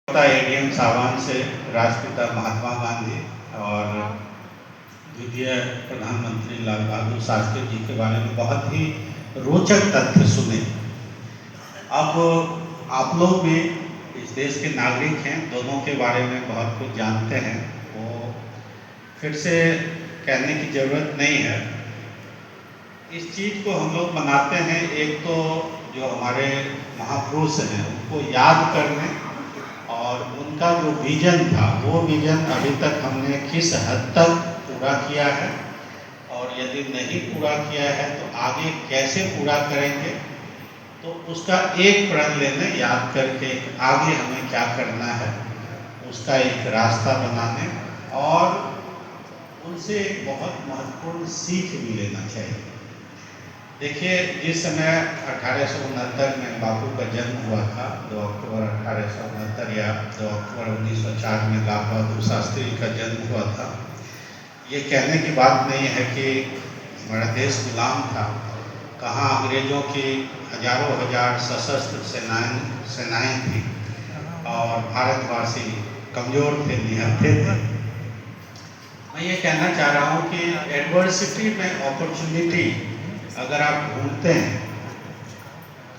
ADM सावन से राष्ट्रपिता महात्मा गांधी और द्वितीय प्रधानमंत्री लाल बहादुर शास्त्री जी के बारे में बहुत ही रोचक तथ्य सुने। अब आप लोग भी इस देश के नागरिक हैं, दोनों के बारे में बहुत कुछ जानते हैं, वो फिर से कहने की ज़रूरत नहीं है। इस चीज़ को हम लोग मनाते हैं, एक तो जो हमारे महापुरुष हैं उनको याद करने और उनका जो विजन था वो विजन अभी तक हमने किस हद तक पूरा किया है और यदि नहीं पूरा किया है तो आगे कैसे पूरा करेंगे, तो उसका एक प्रण लेने, याद करके आगे हमें क्या करना है उसका एक रास्ता बनाने और उनसे एक बहुत महत्वपूर्ण सीख भी लेना चाहिए। देखिए, जिस समय 1869 में बापू का जन्म हुआ था, 2 अक्टूबर 1869 या 2 अक्टूबर 1904 में लाल बहादुर शास्त्री जी का जन्म हुआ था। ये कहने की बात नहीं है कि हमारा देश गुलाम था, कहाँ अंग्रेज़ों की हजारों हजार सशस्त्र सेनाएं थी और भारतवासी कमज़ोर थे, निहत्थे थे। मैं ये कहना चाह रहा हूँ कि एडवर्सिटी में अपॉर्चुनिटी अगर आप ढूंढते हैं,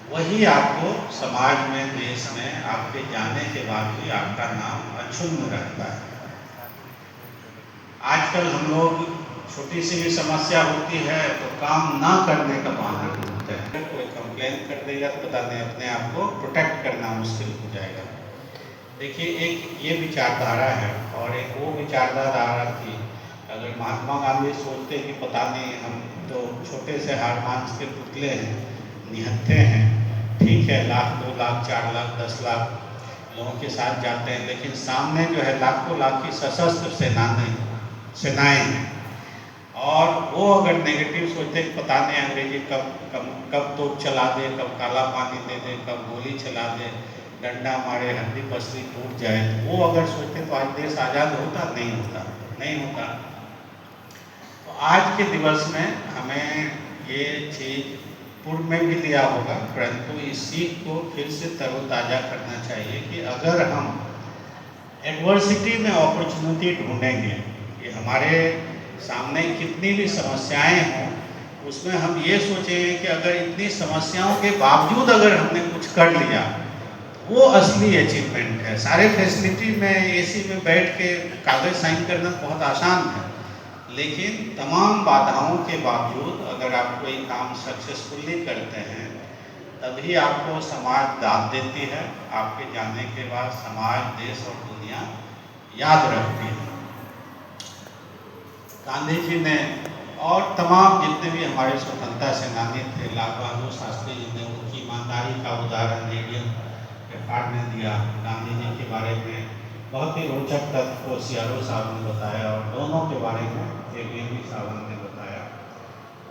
वही आपको समाज में, देश में आपके जाने के बाद भी आपका नाम अक्षुण्ण रहता है। आजकल हम लोग छोटी सी भी समस्या होती है तो काम ना करने का बहाना ढूंढते हैं। कोई कंप्लेन कर देगा तो पता नहीं अपने आप को प्रोटेक्ट करना मुश्किल हो जाएगा। देखिए, एक ये विचारधारा है और एक वो विचारधारा थी। अगर महात्मा गांधी सोचते कि पता नहीं, हम तो छोटे से हार मांस के पुतले हैं, निहत्थे हैं, ठीक है, लाख, 2 लाख, 4 लाख, 10 लाख लोगों के साथ जाते हैं, लेकिन सामने जो है लाखों लाख की सशस्त्र सेनाएं हैं और वो अगर नेगेटिव सोचते कि पता नहीं अंग्रेजी कब तोप चला दे, कब काला पानी दे दे, कब गोली चला दे, डंडा मारे, हड्डी पसली टूट जाए, तो वो अगर सोचते तो आज देश आज़ाद होता? नहीं होता। तो आज के दिवस में हमें ये चीज़ पूर्व में भी लिया होगा, परंतु इस सीख को फिर से तरोताज़ा करना चाहिए कि अगर हम एडवर्सिटी में अपॉर्चुनिटी ढूंढेंगे कि हमारे सामने कितनी भी समस्याएं हों, उसमें हम ये सोचेंगे कि अगर इतनी समस्याओं के बावजूद अगर हमने कुछ कर लिया, वो असली अचीवमेंट है। सारे फैसिलिटी में, एसी में बैठ के कागज साइन करना बहुत आसान है, लेकिन तमाम बाधाओं के बावजूद अगर आप कोई काम सक्सेसफुली करते हैं, तभी आपको समाज दाद देती है। आपके जाने के बाद समाज, देश और दुनिया याद रखती है। गांधी जी ने और तमाम जितने भी हमारे स्वतंत्रता सेनानी थे, लाल बहादुर शास्त्री जी ने उनकी ईमानदारी का उदाहरण एडीएम एफआर ने दिया। गांधी जी के बारे में बहुत ही रोचक तथ्य को सीआरओ साहब ने बताया और दोनों के बारे में एडीएम साहब ने बताया।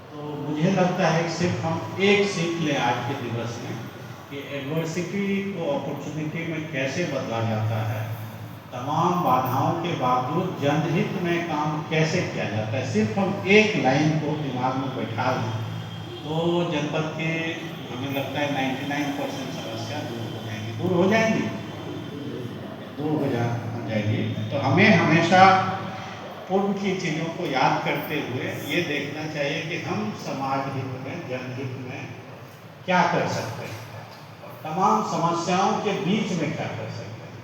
तो मुझे लगता है कि सिर्फ हम एक सीख लें आज के दिवस में कि एडवर्सिटी को अपॉर्चुनिटी में कैसे बदला जाता है, तमाम बाधाओं के बावजूद जनहित में काम कैसे किया जाता है। सिर्फ हम एक लाइन को दिमाग में बैठा लें तो जनपद के, हमें लगता है 99% समस्या दूर हो जाएंगी। तो हमें हमेशा पूर्व की चीज़ों को याद करते हुए ये देखना चाहिए कि हम समाज हित में, जनहित में क्या कर सकते हैं और तमाम समस्याओं के बीच में क्या कर सकते हैं।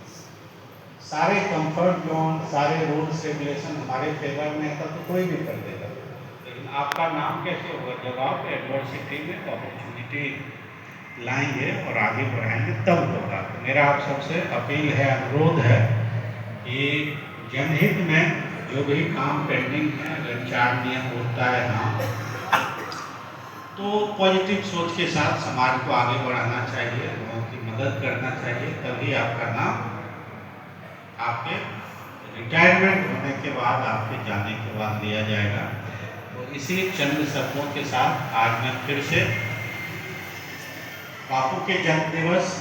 सारे कंफर्ट जोन, सारे रूल्स रेगुलेशन हमारे फेवर में है तो कोई भी कर देगा, लेकिन आपका नाम कैसे होगा जब आप एडवर्सिटी में अपॉर्चुनिटी लाएंगे और आगे बढ़ाएंगे, तब होगा। तो मेरा आप सबसे अपील है, अनुरोध है कि जनहित में जो भी काम पेंडिंग है, अगर 4 नियम होता है हाँ, तो पॉजिटिव सोच के साथ समाज को आगे बढ़ाना चाहिए, लोगों की मदद करना चाहिए, तभी आपका नाम आपके रिटायरमेंट होने के बाद, आपके जाने के बाद लिया जाएगा। तो इसी चंद शब्दों के साथ आज मैं फिर से बापू के जन्म दिवस